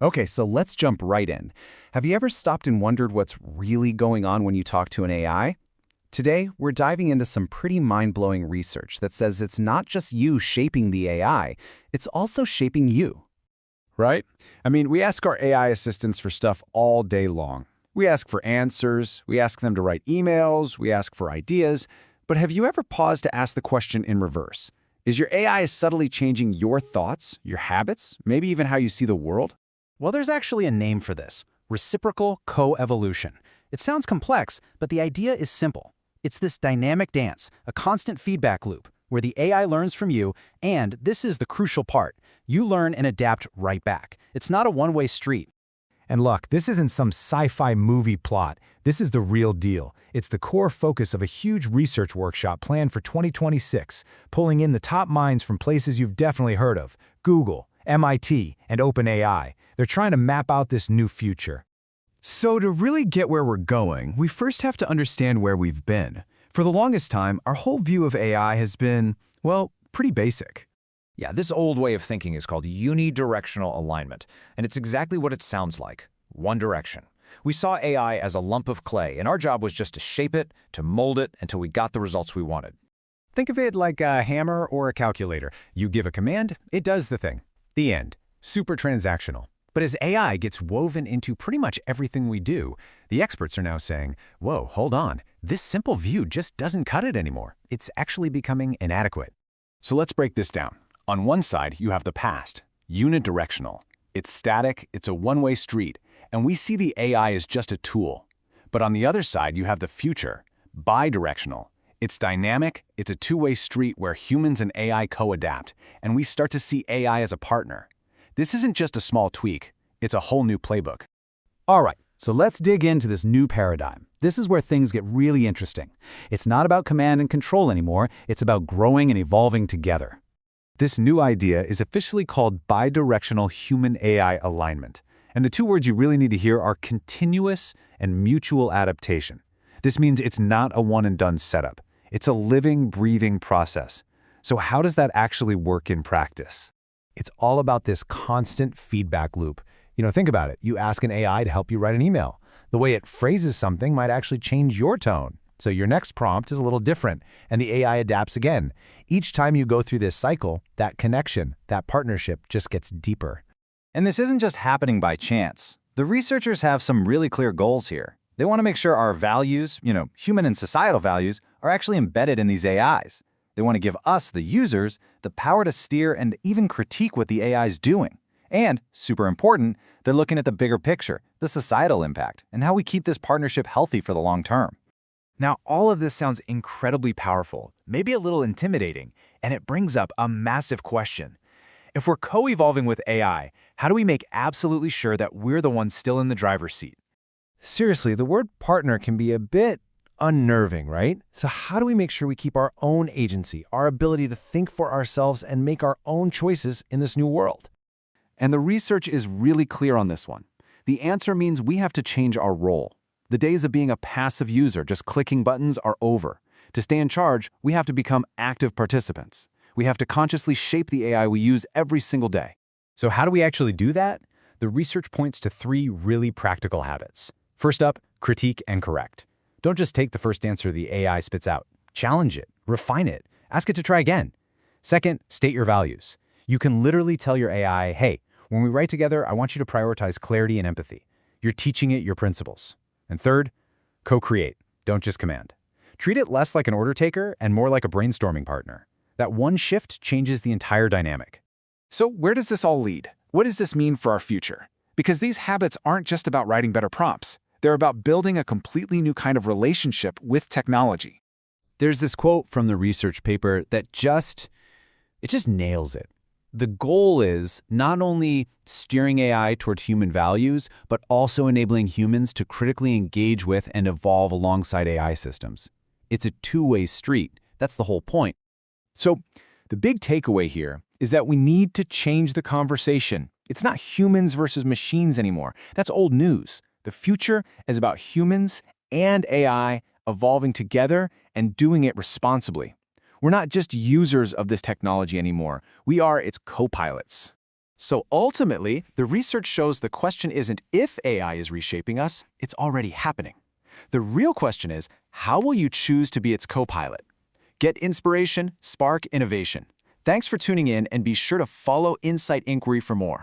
Okay, so let's jump right in. Have you ever stopped and wondered what's really going on when you talk to an AI? Today, we're diving into some pretty mind-blowing research that says it's not just you shaping the AI, it's also shaping you. Right? I mean, we ask our AI assistants for stuff all day long. We ask for answers, we ask them to write emails, we ask for ideas. But have you ever paused to ask the question in reverse? Is your AI subtly changing your thoughts, your habits, maybe even how you see the world? Well, there's actually a name for this: reciprocal coevolution. It sounds complex, but the idea is simple. It's this dynamic dance, a constant feedback loop, where the AI learns from you, and this is the crucial part: you learn and adapt right back. It's not a one-way street. And look, this isn't some sci-fi movie plot. This is the real deal. It's the core focus of a huge research workshop planned for 2026, pulling in the top minds from places you've definitely heard of: Google, MIT, and OpenAI. They're trying to map out this new future. So to really get where we're going, we first have to understand where we've been. For the longest time, our whole view of AI has been, well, pretty basic. Yeah, this old way of thinking is called unidirectional alignment, and it's exactly what it sounds like: one direction. We saw AI as a lump of clay, and our job was just to shape it, to mold it, until we got the results we wanted. Think of it like a hammer or a calculator. You give a command, it does the thing. The end. Super transactional. But as AI gets woven into pretty much everything we do, the experts are now saying, whoa, hold on, this simple view just doesn't cut it anymore. It's actually becoming inadequate. So let's break this down. On one side, you have the past, unidirectional. It's static, it's a one-way street, and we see the AI as just a tool. But on the other side, you have the future, bidirectional. It's dynamic, it's a two-way street where humans and AI co-adapt, and we start to see AI as a partner. This isn't just a small tweak, it's a whole new playbook. All right, so let's dig into this new paradigm. This is where things get really interesting. It's not about command and control anymore, it's about growing and evolving together. This new idea is officially called bidirectional human-AI alignment. And the two words you really need to hear are continuous and mutual adaptation. This means it's not a one-and-done setup. It's a living, breathing process. So how does that actually work in practice? It's all about this constant feedback loop. Think about it. You ask an AI to help you write an email. The way it phrases something might actually change your tone. So your next prompt is a little different, and the AI adapts again. Each time you go through this cycle, that connection, that partnership just gets deeper. And this isn't just happening by chance. The researchers have some really clear goals here. They want to make sure our values, human and societal values, are actually embedded in these AIs. They want to give us, the users, the power to steer and even critique what the AI is doing. And, super important, they're looking at the bigger picture, the societal impact, and how we keep this partnership healthy for the long term. Now, all of this sounds incredibly powerful, maybe a little intimidating, and it brings up a massive question. If we're co-evolving with AI, how do we make absolutely sure that we're the ones still in the driver's seat? Seriously, the word partner can be a bit unnerving, right? So how do we make sure we keep our own agency, our ability to think for ourselves and make our own choices in this new world? And the research is really clear on this one. The answer means we have to change our role. The days of being a passive user, just clicking buttons, are over. To stay in charge, we have to become active participants. We have to consciously shape the AI we use every single day. So how do we actually do that? The research points to 3 really practical habits. First up, critique and correct. Don't just take the first answer the AI spits out. Challenge it, refine it, ask it to try again. Second, state your values. You can literally tell your AI, hey, when we write together, I want you to prioritize clarity and empathy. You're teaching it your principles. And third, co-create, don't just command. Treat it less like an order taker and more like a brainstorming partner. That one shift changes the entire dynamic. So where does this all lead? What does this mean for our future? Because these habits aren't just about writing better prompts. They're about building a completely new kind of relationship with technology. There's this quote from the research paper that just nails it. The goal is not only steering AI toward human values, but also enabling humans to critically engage with and evolve alongside AI systems. It's a two-way street. That's the whole point. So the big takeaway here is that we need to change the conversation. It's not humans versus machines anymore. That's old news. The future is about humans and AI evolving together and doing it responsibly. We're not just users of this technology anymore. We are its co-pilots. So ultimately, the research shows the question isn't if AI is reshaping us, it's already happening. The real question is, how will you choose to be its co-pilot? Get inspiration, spark innovation. Thanks for tuning in, and be sure to follow Insight Inquiry for more.